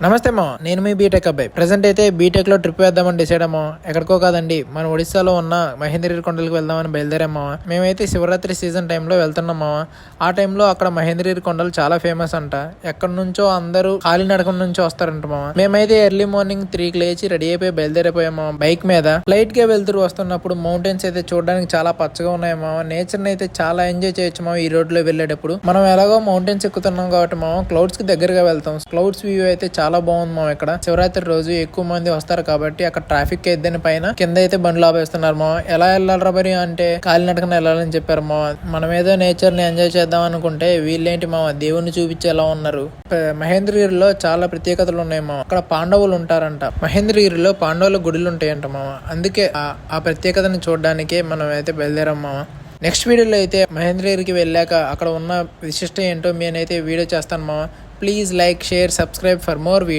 నమస్తే మా, నేను మీ బీటెక్ అబ్బాయి. ప్రెసెంట్ అయితే బీటెక్ లో ట్రిప్ వేద్దామని డిసైడ్ అమ్మా. ఎక్కడికో కాదండి, మన ఒడిశాలో ఉన్న మహేంద్రగిరి కొండలకు వెళ్దామని బయలుదేరామా. మేమైతే శివరాత్రి సీజన్ టైంలో వెళ్తున్నామా. ఆ టైంలో అక్కడ మహేంద్రగిరి కొండలు చాలా ఫేమస్ అంట. ఎక్కడి నుంచో అందరూ కాలినడక నుంచి వస్తారంట మామ. మేమైతే ఎర్లీ మార్నింగ్ 3కి లేచి రెడీ అయిపోయి బయలుదేరిపోయామా బైక్ మీద. లైట్ గా వెళ్తూ వస్తున్నప్పుడు మౌంటైన్స్ అయితే చూడడానికి చాలా పచ్చగా ఉన్నాయమ్మా. నేచర్ అయితే చాలా ఎంజాయ్ చేయొచ్చు మా ఈ రోడ్ లో వెళ్ళేటప్పుడు. మనం ఎలాగో మౌంటైన్స్ ఎక్కుతున్నాం కాబట్టి మా క్లౌడ్స్ కి దగ్గరగా వెళ్తాం. క్లౌడ్స్ వ్యూ అయితే చాలా బాగుంది మా. ఇక్కడ శివరాత్రి రోజు ఎక్కువ మంది వస్తారు కాబట్టి అక్కడ ట్రాఫిక్ అయిద్దని పైన కింద అయితే బండ్లు ఆపేస్తున్నారు మా. ఎలా వెళ్ళాలరా మరి అంటే కాలినడకన వెళ్ళాలని చెప్పారు మా. మనం ఏదో నేచర్ ని ఎంజాయ్ చేద్దాం అనుకుంటే వీళ్ళేంటి మా దేవుణ్ణి చూపించేలా ఉన్నారు. మహేంద్రగిరిలో చాలా ప్రత్యేకతలు ఉన్నాయి మా. అక్కడ పాండవులు ఉంటారంట. మహేంద్రగిరిలో పాండవుల గుడులు ఉంటాయంట మా. అందుకే ఆ ప్రత్యేకతని చూడడానికే మనం అయితే బయలుదేరాం మా. నెక్స్ట్ వీడియోలో అయితే మహేంద్రగిరికి వెళ్ళాక అక్కడ ఉన్న విశిష్టం ఏంటో నేనైతే వీడియో చేస్తాను మా. Please like, share, subscribe for more video.